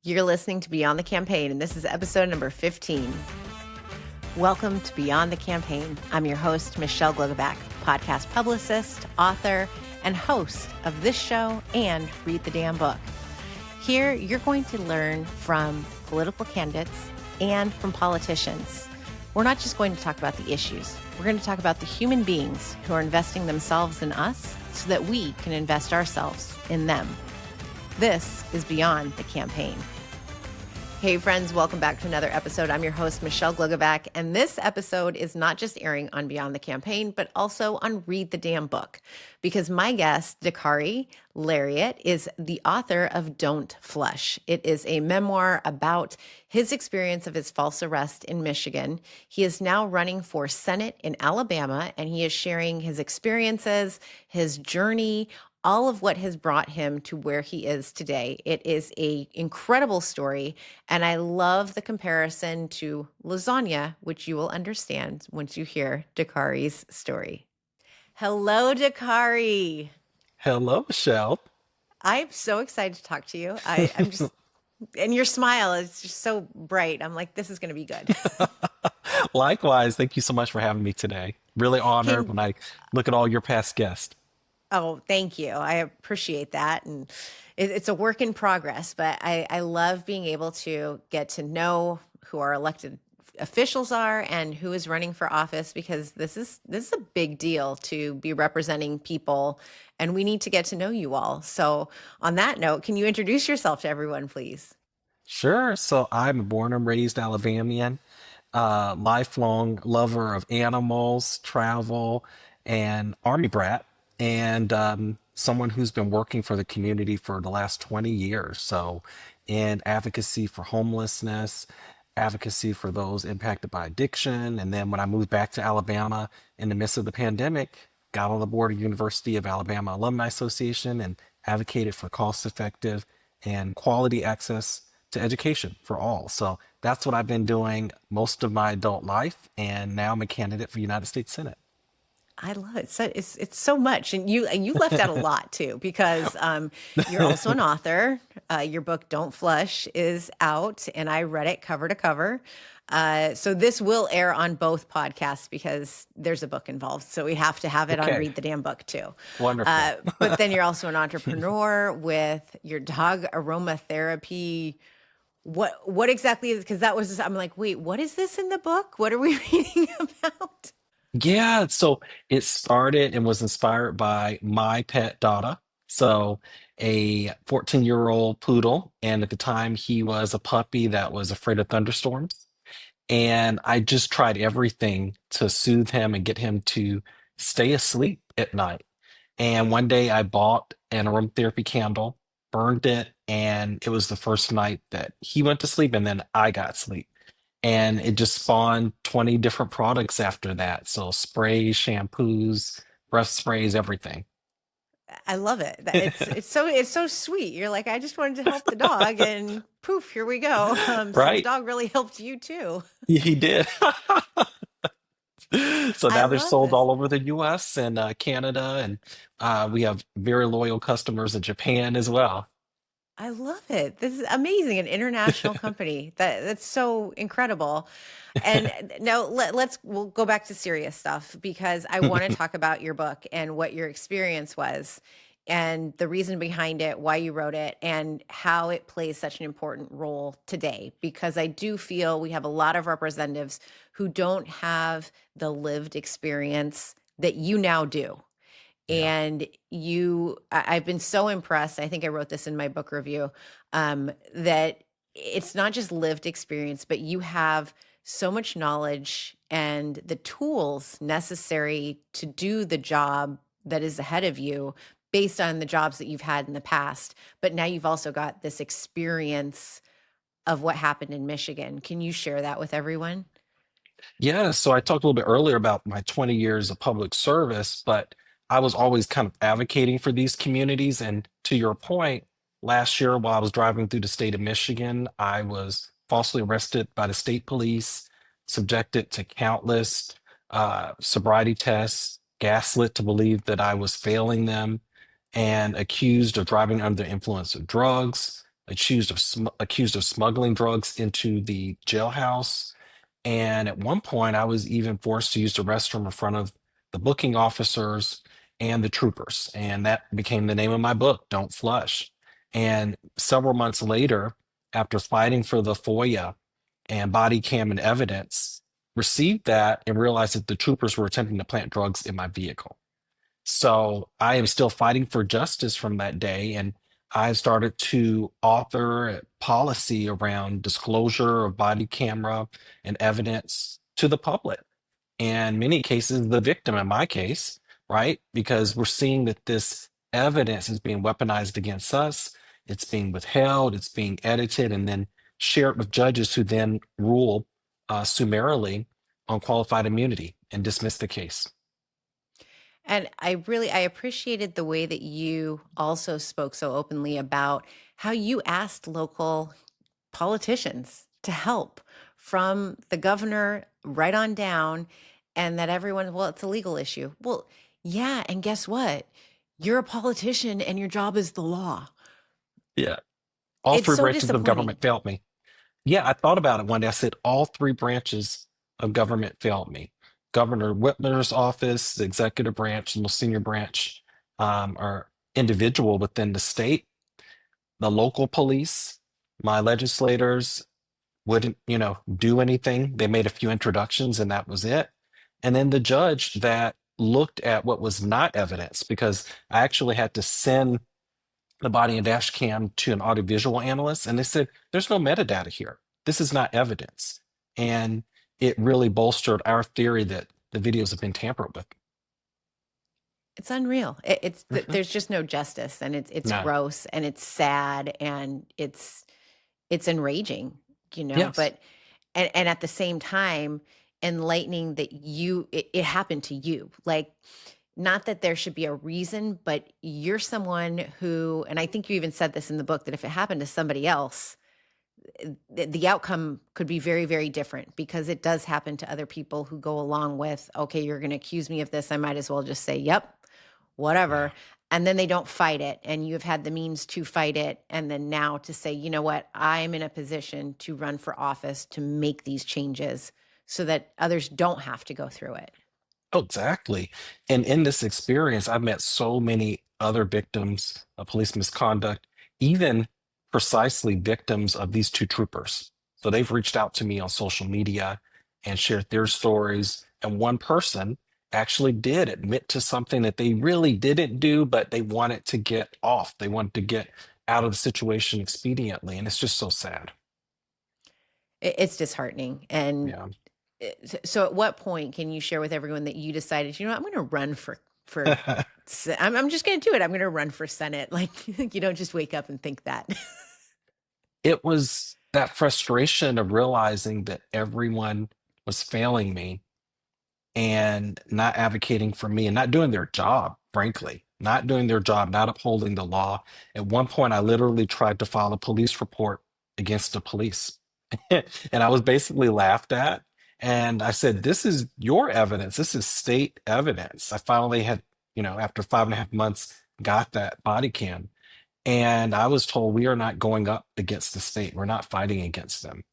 You're listening to Beyond the Campaign, and this is episode number 15. Welcome to Beyond the Campaign. I'm your host, Michelle Glogovac, podcast publicist, author, and host of this show and Read the Damn Book. Here, you're going to learn from political candidates and from politicians. We're not just going to talk about the issues. We're going to talk about the human beings who are investing themselves in us so that we can invest ourselves in them. This is Beyond the Campaign. Hey friends, welcome back to another episode. I'm your host, Michelle Glogovac, and this episode is not just airing on Beyond the Campaign, but also on Read the Damn Book, because my guest, Dakarai Larriett, is the author of Don't Flush. It is a memoir about his experience of his false arrest in Michigan. He is now running for Senate in Alabama, and he is sharing his experiences, his journey, all of what has brought him to where he is today. It is an incredible story, and I love the comparison to lasagna, which you will understand once you hear Dakarai's story. Hello, Dakarai. Hello, Michelle. I'm so excited to talk to you. I'm just, and your smile is just so bright. I'm like, this is going to be good. Likewise, thank you so much for having me today. Really honored Can when I look at all your past guests. Oh, thank you. I appreciate that. And it's a work in progress, but I love being able to get to know who our elected officials are and who is running for office, because this is a big deal to be representing people, and we need to get to know you all. So on that note, can you introduce yourself to everyone, please? Sure. So I'm a born and raised Alabamian, lifelong lover of animals, travel, and Army brat, and someone who's been working for the community for the last 20 years. So, in advocacy for homelessness, advocacy for those impacted by addiction. And then when I moved back to Alabama in the midst of the pandemic, got on the board of University of Alabama Alumni Association and advocated for cost effective and quality access to education for all. So that's what I've been doing most of my adult life. And now I'm a candidate for United States Senate. I love it. So it's so much, and you left out a lot too, because you're also an author. Your book "Don't Flush" is out, and I read it cover to cover. So this will air on both podcasts because there's a book involved. So we have to have it on Okay, Read the Damn Book too. wonderful. But then you're also an entrepreneur with your dog aromatherapy. What exactly is? Because that was I'm like, wait, what is this in the book? What are we reading about? Yeah, so it started and was inspired by my pet Dada. So a 14-year-old poodle, and at the time he was a puppy that was afraid of thunderstorms. And I just tried everything to soothe him and get him to stay asleep at night. And one day I bought an aromatherapy candle, burned it, and it was the first night that he went to sleep and then I got sleep. And it just spawned 20 different products after that. So sprays, shampoos, breath sprays, everything. I love it. It's so sweet. You're like, I just wanted to help the dog, and poof, here we go. So the Right? dog really helped you too. He did. So I now they're love sold this. all over the US and Canada, and we have very loyal customers in Japan as well. I love it. This is amazing. An international company. That's so incredible. And now we'll go back to serious stuff, because I want to talk about your book and what your experience was and the reason behind it, why you wrote it, and how it plays such an important role today. Because I do feel we have a lot of representatives who don't have the lived experience that you now do. Yeah. And I've been so impressed. I think I wrote this in my book review, that it's not just lived experience, but you have so much knowledge and the tools necessary to do the job that is ahead of you based on the jobs that you've had in the past. But now you've also got this experience of what happened in Michigan. Can you share that with everyone? Yeah, so I talked a little bit earlier about my 20 years of public service, but I was always kind of advocating for these communities. And to your point, last year while I was driving through the state of Michigan, I was falsely arrested by the state police, subjected to countless sobriety tests, gaslit to believe that I was failing them, and accused of driving under the influence of drugs, accused of smuggling drugs into the jailhouse. And at one point, I was even forced to use the restroom in front of the booking officers and the troopers. And that became the name of my book, Don't Flush. And several months later, after fighting for the FOIA and body cam and evidence, received that and realized that the troopers were attempting to plant drugs in my vehicle. So I am still fighting for justice from that day. And I started to author a policy around disclosure of body camera and evidence to the public. And many cases, the victim in my case, right? Because we're seeing that this evidence is being weaponized against us, it's being withheld, it's being edited, and then shared with judges who then rule summarily on qualified immunity and dismiss the case. And I appreciated the way that you also spoke so openly about how you asked local politicians to help, from the governor right on down, and that everyone, well, it's a legal issue. Well, yeah, and guess what? You're a politician and your job is the law. Yeah. All It's three so branches of disappointing. government failed me. Yeah, I thought about it one day. I said, all three branches of government failed me. Governor Whitmer's office, the executive branch, the most senior branch, are individual within the state, the local police, my legislators wouldn't, do anything. They made a few introductions and that was it. And then the judge that looked at what was not evidence, because I actually had to send the body and dash cam to an audiovisual analyst, and they said, there's no metadata here. This is not evidence. And it really bolstered our theory that the videos have been tampered with. It's unreal. Mhm. There's just no justice, and it's No. gross, and it's sad, and it's enraging, Yes. but and at the same time enlightening that it happened to you. Like, not that there should be a reason, but you're someone who, and I think you even said this in the book, that if it happened to somebody else, the outcome could be very, very different, because it does happen to other people who go along with, okay, you're going to accuse me of this, I might as well just say, yep, Yeah. whatever. And then they don't fight it, and you've had the means to fight it. And then now to say, you know what, I'm in a position to run for office to make these changes so that others don't have to go through it. Oh, exactly. And in this experience, I've met so many other victims of police misconduct, even precisely victims of these two troopers. So they've reached out to me on social media and shared their stories. And one person actually did admit to something that they really didn't do, but they wanted to get off. They wanted to get out of the situation expediently. And it's just so sad. It's disheartening. And Yeah. so at what point can you share with everyone that you decided, you know, I'm going to run for, I'm just going to do it. I'm going to run for Senate. Like, you don't just wake up and think that. It was that frustration of realizing that everyone was failing me and not advocating for me and not doing their job, frankly, not doing their job, not upholding the law. At one point, I literally tried to file a police report against the police. And I was basically laughed at. And I said, this is your evidence. This is state evidence. I finally had, after 5.5 months, got that body cam. And I was told, we are not going up against the state. We're not fighting against them.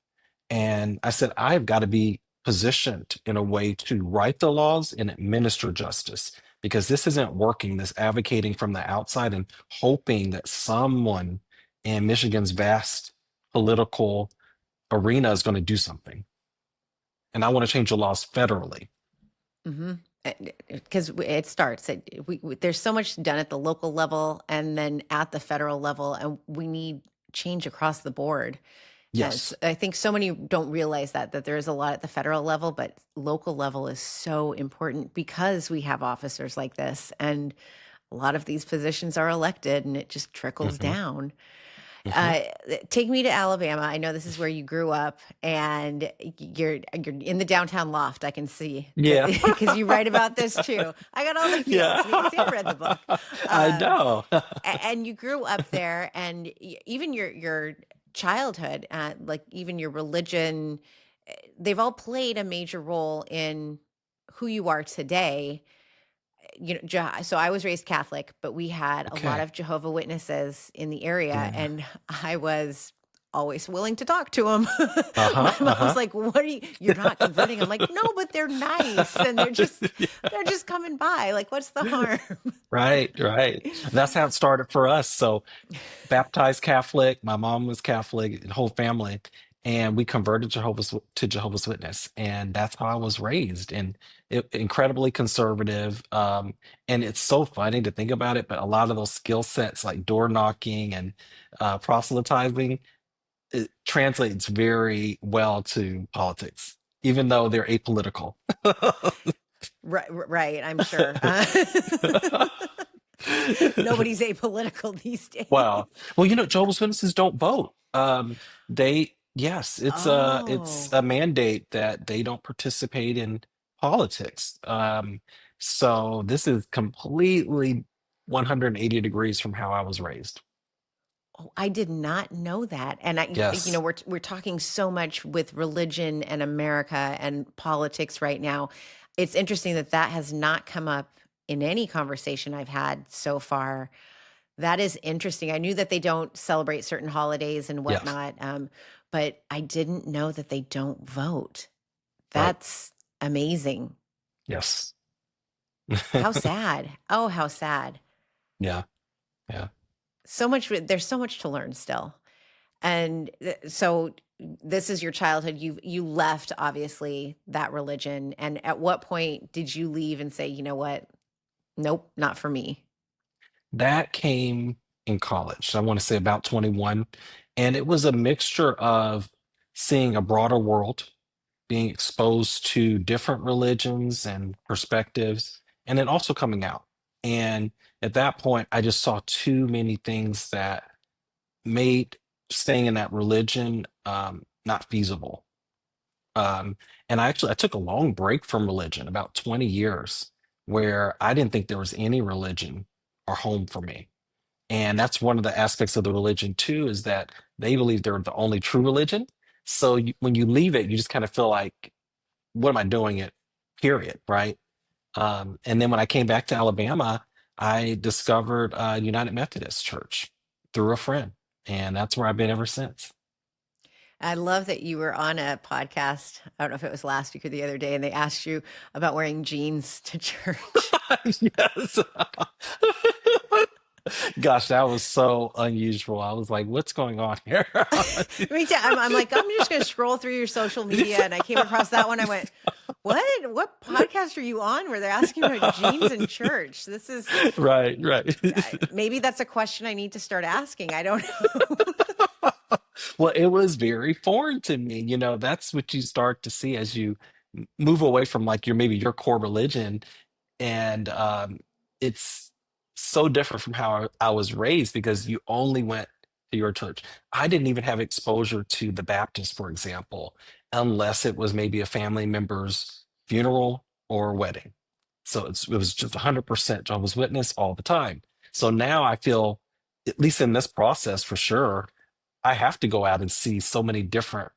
And I said, I've got to be positioned in a way to write the laws and administer justice, because this isn't working. This advocating from the outside and hoping that someone in Michigan's vast political arena is going to do something. And I want to change the laws federally. Mm-hmm. Because it starts there's so much done at the local level and then at the federal level, and we need change across the board. Yes. I think so many don't realize that there is a lot at the federal level, but local level is so important, because we have officers like this, and a lot of these positions are elected, and it just trickles Hmm. down. Hmm. Uh, Take me to Alabama. I know this is where you grew up, and you're in the downtown loft. I can see that, Yeah. because you write about this too. I got all the feels. See, I read the book, Yeah. I um, know. and you grew up there, and even your childhood, like even your religion, they've all played a major role in who you are today. So I was raised Catholic, but we had a lot Okay. of Jehovah Witnesses in the area, Yeah. and I was always willing to talk to them. My Uh-huh. mom was Uh-huh. like, "What are you're not converting?" I'm like, "No, but they're nice, and they're just coming by. Like, what's the harm?" Right, right. That's how it started for us. So baptized Catholic. My mom was Catholic, the whole family, and we converted to Jehovah's Witness, and that's how I was raised. And incredibly conservative. And it's so funny to think about it, but a lot of those skill sets, like door knocking and proselytizing, it translates very well to politics, even though they're apolitical. Right, I'm sure. Nobody's apolitical these Wow. days. Well, Jehovah's Witnesses don't vote. Yes, it's Oh. a mandate that they don't participate in politics. So this is completely 180 degrees from how I was raised. Oh, I did not know that. And Yes. we're talking so much with religion and America and politics right now. It's interesting that that has not come up in any conversation I've had so far. That is interesting. I knew that they don't celebrate certain holidays and Yes. whatnot, but I didn't know that they don't vote. Right. That's amazing. Yes. How sad. Oh, how sad. Yeah. Yeah. There's so much to learn still. And so this is your childhood. You left obviously that religion. And at what point did you leave and say, you know what? Nope, not for me. That came in college. I want to say about 21. And it was a mixture of seeing a broader world, being exposed to different religions and perspectives, and then also coming out. And at that point, I just saw too many things that made staying in that religion not feasible. Um, and I took a long break from religion, about 20 years, where I didn't think there was any religion or home for me. And that's one of the aspects of the religion too, is that they believe they're the only true religion. So when you leave it, you just kind of feel like, what am I doing it? Period, right? And then when I came back to Alabama, I discovered United Methodist Church through a friend, and that's where I've been ever since. I love that you were on a podcast. I don't know if it was last week or the other day, and they asked you about wearing jeans to church. Yes. Gosh, that was so unusual. I was like, what's going on here? Me too. I'm like, I'm just going to scroll through your social media. And I came across that one. I went, what? What podcast are you on where they're asking about jeans in church? This is Right, right. maybe that's a question I need to start asking. I don't know. Well, it was very foreign to me. That's what you start to see as you move away from like your core religion, and it's so different from how I was raised because you only went to your church. I didn't even have exposure to the Baptist, for example, unless it was maybe a family member's funeral or wedding. So it was just 100% Jehovah's Witness all the time. So now I feel, at least in this process for sure, I have to go out and see so many different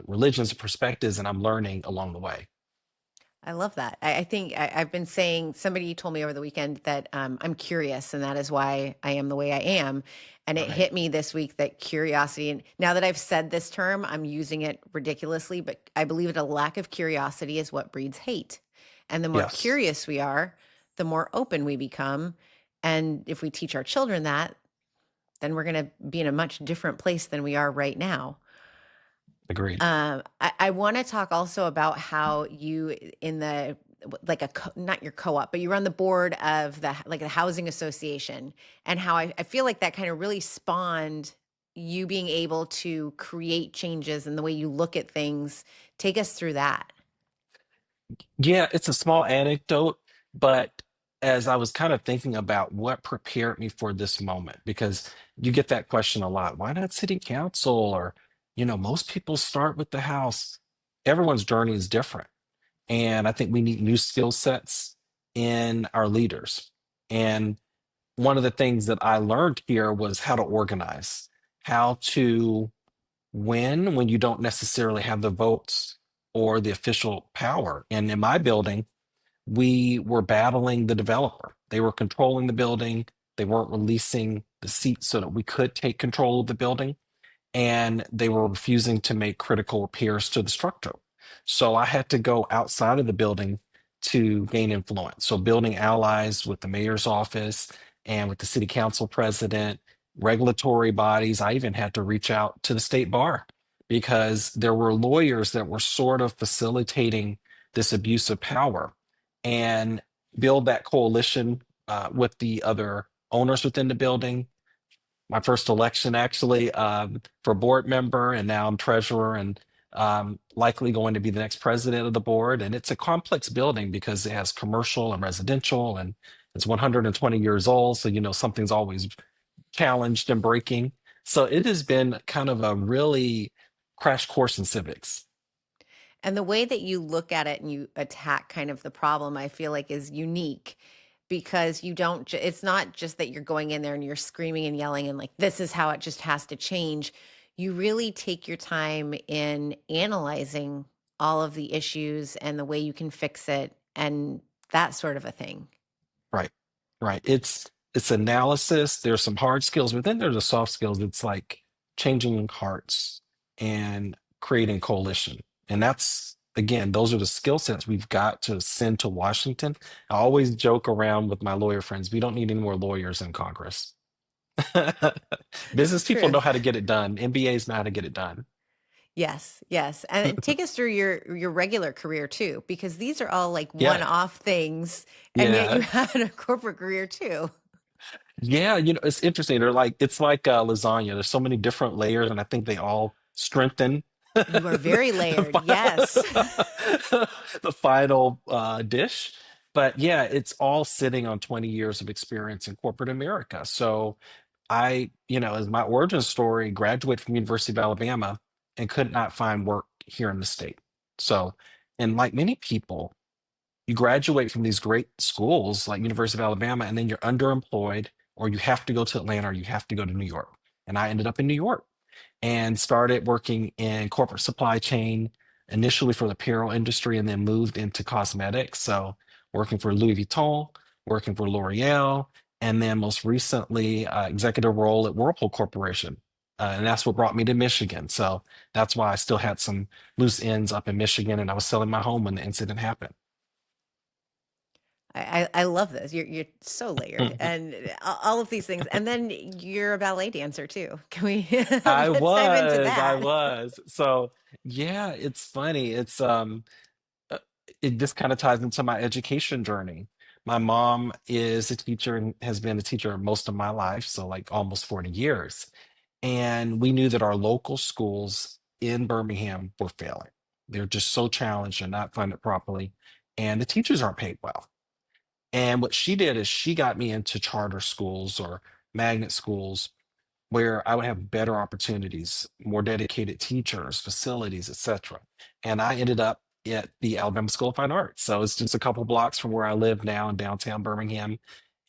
religions and perspectives, and I'm learning along the way. I love that. I think I've been saying, somebody told me over the weekend that I'm curious, and that is why I am the way I am. And it Right. hit me this week that curiosity, and now that I've said this term, I'm using it ridiculously, but I believe that a lack of curiosity is what breeds hate. And the more Yes. curious we are, the more open we become. And if we teach our children that, then we're going to be in a much different place than we are right now. Agreed. I want to talk also about how you in the like not your co-op, but you run the board of the housing association, and how I feel like that kind of really spawned you being able to create changes in the way you look at things. Take us through that. Yeah, it's a small anecdote, but as I was kind of thinking about what prepared me for this moment, because you get that question a lot, why not city council? Or, most people start with the house. Everyone's journey is different. And I think we need new skill sets in our leaders. And one of the things that I learned here was how to organize, how to win when you don't necessarily have the votes or the official power. And in my building, we were battling the developer. They were controlling the building. They weren't releasing the seats so that we could take control of the building, and they were refusing to make critical repairs to the structure. So I had to go outside of the building to gain influence. So building allies with the mayor's office and with the city council president, regulatory bodies. I even had to reach out to the state bar because there were lawyers that were sort of facilitating this abuse of power, and build that coalition with the other owners within the building. My first election actually for board member, and now I'm treasurer and likely going to be the next president of the board. And it's a complex building because it has commercial and residential, and it's 120 years old. So, something's always challenged and breaking. So it has been kind of a really crash course in civics. And the way that you look at it and you attack kind of the problem, I feel like is unique because you don't, it's not just that you're going in there and you're screaming and yelling and like, this is how it just has to change. You really take your time in analyzing all of the issues and the way you can fix it and that sort of a thing. Right. Right. It's analysis. There's some hard skills, but then there's the soft skills. It's like changing hearts and creating coalition. And that's again, those are the skill sets we've got to send to Washington. I always joke around with my lawyer friends, we don't need any more lawyers in Congress. It's Business people know true. how to get it done. MBAs know how to get it done. Yes, yes. And take us through your regular career too, because these are all like Yeah. one-off things, and yet Yeah. you had a corporate career too. Yeah, it's interesting. It's like lasagna. There's so many different layers, and I think they all strengthen You are very the layered. Yes. the final dish. But yeah, it's all sitting on 20 years of experience in corporate America. So as my origin story, graduated from University of Alabama and could not find work here in the state. So, and like many people, you graduate from these great schools like University of Alabama, and then you're underemployed, or you have to go to Atlanta, or you have to go to New York. And I ended up in New York and started working in corporate supply chain, initially for the apparel industry, and then moved into cosmetics. So working for Louis Vuitton, working for L'Oreal, and then most recently, executive role at Whirlpool Corporation. And that's what brought me to Michigan. So that's why I still had some loose ends up in Michigan, and I was selling my home when the incident happened. I love this. You're so layered and all of these things. And then you're a ballet dancer too. Can we let's dive into I that? was. So yeah, it's funny. Uh, it just kind of ties into my education journey. My mom is a teacher and has been a teacher most of my life, so like almost 40 years. And we knew that our local schools in Birmingham were failing. They're just so challenged and not funded properly, and the teachers aren't paid well. And what she did is she got me into charter schools or magnet schools where I would have better opportunities, more dedicated teachers, facilities, etc. And I ended up at the Alabama School of Fine Arts. So it's just a couple blocks from where I live now in downtown Birmingham.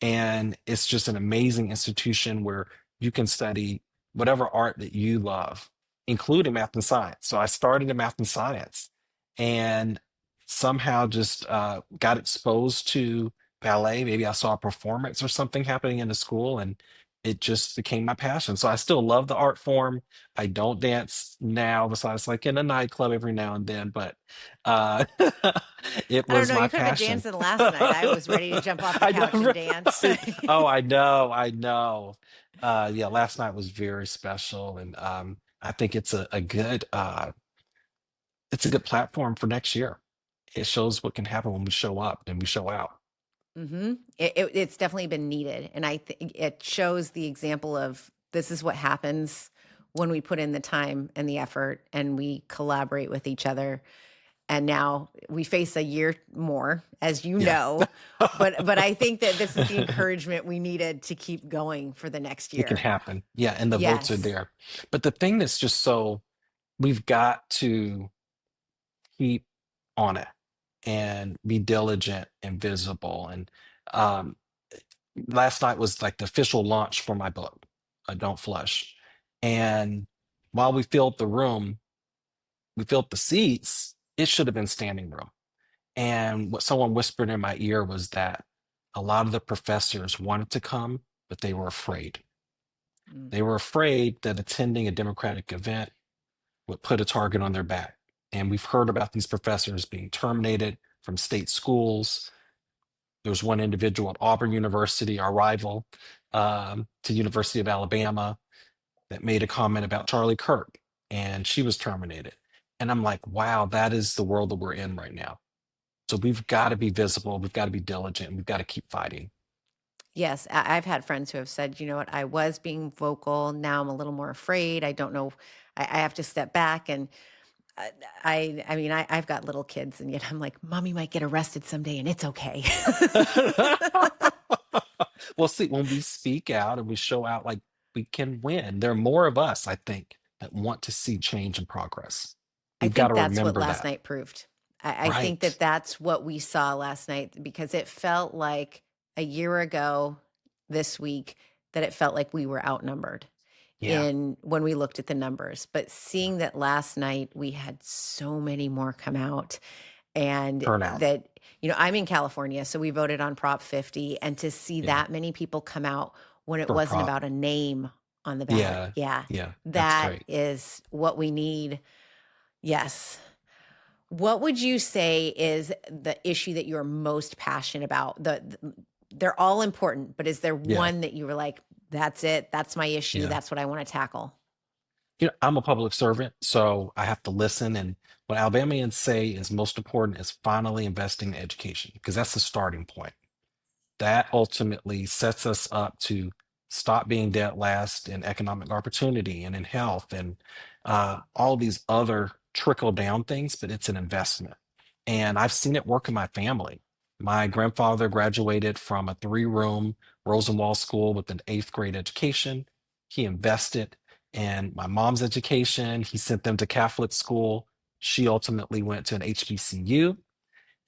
And it's just an amazing institution where you can study whatever art that you love, including math and science. So I started in math and science and somehow just got exposed to ballet. Maybe I saw a performance or something happening in the school, and it just became my passion. So I still love the art form. I don't dance now, besides like in a nightclub every now and then, but uh, it I don't was know. my You could have been passion. dancing last night. I was ready to jump off the I know, couch and dance. right? Oh, I know, I know. Yeah, last night was very special, and I think it's a good platform for next year. It shows what can happen when we show up and we show out. It's definitely been needed, and I think it shows the example of this is what happens when we put in the time and the effort, and we collaborate with each other. And now we face a year more, as you Yeah. know, but I think that this is the encouragement we needed to keep going for the next It can year. happen. Yeah, and the votes are Yes. there. But the thing that's just so we've got to keep on it and be diligent and visible. And um, last night was like the official launch for my book, Don't Flush. And while we filled the room, we filled the seats, it should have been standing room. And what someone whispered in my ear was that a lot of the professors wanted to come, but they were afraid. Mm. They were afraid that attending a Democratic event would put a target on their back. And we've heard about these professors being terminated from state schools. There's one individual at Auburn University, our rival, to University of Alabama, that made a comment about Charlie Kirk, and she was terminated. And I'm like, wow, that is the world that we're in right now. So we've got to be visible, we've got to be diligent, and we've got to keep fighting. Yes, I've had friends who have said, you know what, I was being vocal. Now I'm a little more afraid. I don't know. I have to step back. And uh, I mean, I've got little kids, and yet I'm like, mommy might get arrested someday, and it's okay. Well, see, when we speak out and we show out, like, we can win. There are more of us, I think, that want to see change and progress. I We've got think to that's what remember last that. night proved. I think Right. that that's what we saw last night, because it felt like a year ago this week that it felt like we were outnumbered Yeah. in when we looked at the numbers. But Yeah. seeing that last night we had so many more come out, and Turnout that, you know, I'm in California, so we voted on Prop 50, and to see yeah, that many people come out when it for a wasn't prop. about a name on the ballot. Yeah. Yeah, Yeah. That's that great. is what we need. Yes. What would you say is the issue that you're most passionate about? They're all important, but is there Yeah. one that you were like, that's it, that's my issue, Yeah. that's what I want to tackle? I'm a public servant, so I have to listen. And what Alabamians say is most important is finally investing in education, because that's the starting point. That ultimately sets us up to stop being dead last in economic opportunity and in health and all these other trickle down things, but it's an investment. And I've seen it work in my family. My grandfather graduated from a three-room Rosenwald school with an eighth grade education. He invested in my mom's education. He sent them to Catholic school. She ultimately went to an HBCU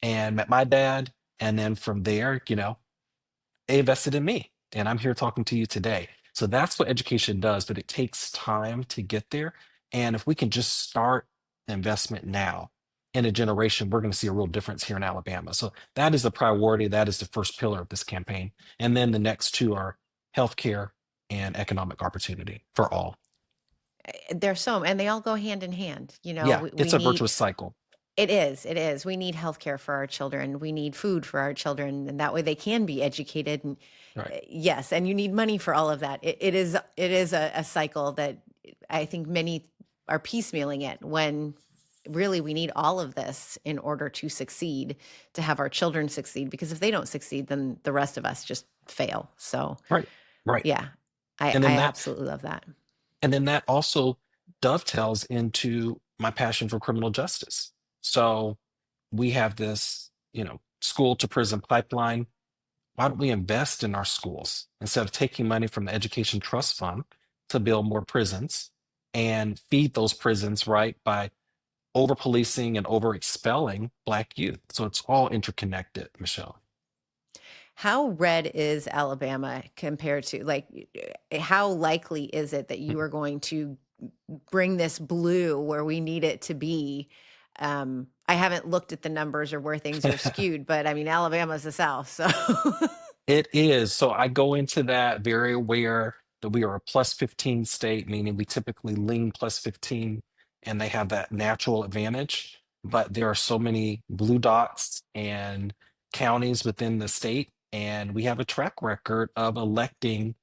and met my dad. And then from there, they invested in me, and I'm here talking to you today. So that's what education does, but it takes time to get there. And if we can just start the investment now in a generation, we're going to see a real difference here in Alabama. So that is the priority. That is the first pillar of this campaign. And then the next two are healthcare and economic opportunity for all. There's so, and they all go hand in hand. You know, Yeah, we it's a need, virtuous cycle. it is. We need healthcare for our children. We need food for our children, and that way they can be educated. And Right. yes, and you need money for all of that. It is a cycle that I think many are piecemealing it, when really we need all of this in order to succeed, to have our children succeed. Because if they don't succeed, then the rest of us just fail. So Right. Right. yeah, I And I then that absolutely love that. And then that also dovetails into my passion for criminal justice. So we have this, school to prison pipeline. Why don't we invest in our schools instead of taking money from the Education Trust Fund to build more prisons and feed those prisons, right, by over policing and over expelling Black youth? So it's all interconnected, Michelle. How red is Alabama compared to, like, how likely is it that you are going to bring this blue where we need it to be? I haven't looked at the numbers or where things are skewed, but I mean, Alabama's the South, so It is. So I go into that very aware that we are a plus 15 state, meaning we typically lean plus 15, and they have that natural advantage. But there are so many blue dots and counties within the state, and we have a track record of electing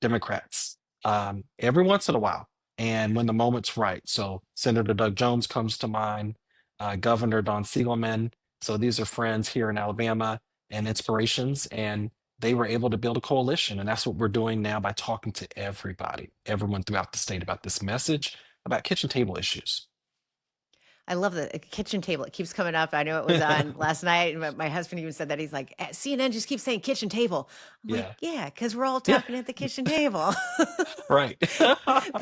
Democrats every once in a while, and when the moment's right. So Senator Doug Jones comes to mind, Governor Don Siegelman. So these are friends here in Alabama and inspirations, and they were able to build a coalition. And that's what we're doing now by talking to everybody, everyone throughout the state about this message about kitchen table issues. I love the kitchen table. It keeps coming up. I know it was on last night, and my husband even said that. He's like, CNN just keeps saying kitchen table. I'm like, Yeah. yeah, because we're all Yeah. talking at the kitchen table. Right.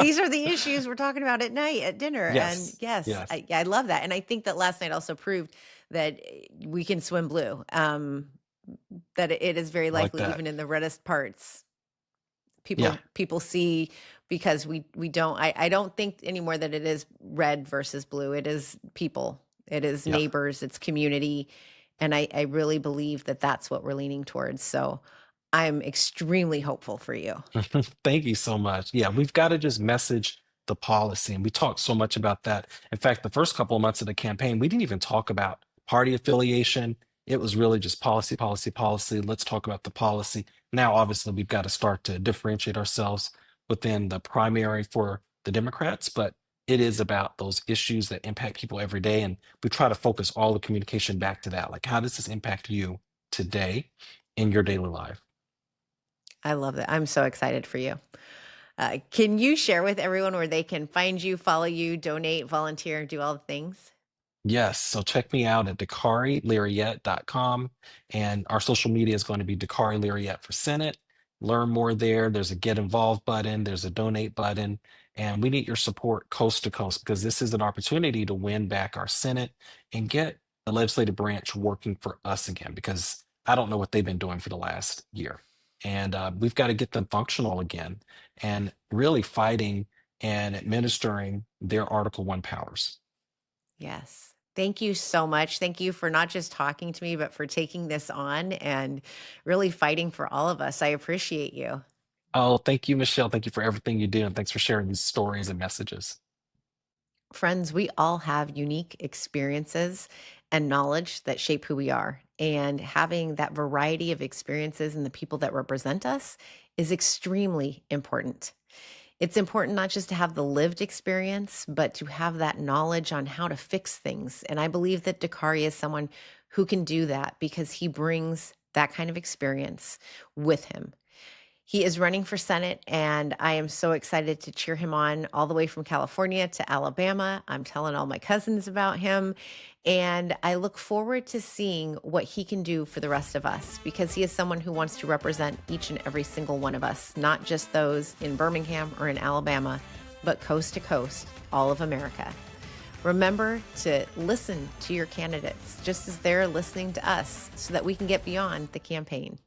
These are the issues we're talking about at night at dinner. And Yes. yes, Yes. I love that. And I think that last night also proved that we can swim blue. That it is very I like likely, that. even in the reddest parts, Yeah. people see, because we don't, I don't think anymore that it is red versus blue. It is people. It is Yeah. neighbors, it's community. And I really believe that that's what we're leaning towards. So I'm extremely hopeful for you. Thank you so much. Yeah, we've got to just message the policy. And we talked so much about that. In fact, the first couple of months of the campaign, we didn't even talk about party affiliation. It was really just policy, policy, policy. Let's talk about the policy. Now, obviously, we've got to start to differentiate ourselves within the primary for the Democrats, but it is about those issues that impact people every day. And we try to focus all the communication back to that. Like, how does this impact you today in your daily life? I love that. I'm so excited for you. Can you share with everyone where they can find you, follow you, donate, volunteer, do all the things? Yes, so check me out at DakariLarriett.com. And our social media is going to be Dakari Larriett for Senate. Learn more there. There's a get involved button, there's a donate button. And we need your support coast to coast because this is an opportunity to win back our Senate and get the legislative branch working for us again because I don't know what they've been doing for the last year. And we've got to get them functional again and really fighting and administering their Article 1 powers. Yes. Thank you so much. Thank you for not just talking to me, but for taking this on and really fighting for all of us. I appreciate you. Oh, thank you, Michelle. Thank you for everything you do. And thanks for sharing these stories and messages. Friends, we all have unique experiences and knowledge that shape who we are. And having that variety of experiences and the people that represent us is extremely important. It's important not just to have the lived experience, but to have that knowledge on how to fix things. And I believe that Dakarai is someone who can do that because he brings that kind of experience with him. He is running for Senate, and I am so excited to cheer him on all the way from California to Alabama. I'm telling all my cousins about him, and I look forward to seeing what he can do for the rest of us because he is someone who wants to represent each and every single one of us, not just those in Birmingham or in Alabama, but coast to coast, all of America. Remember to listen to your candidates just as they're listening to us so that we can get beyond the campaign.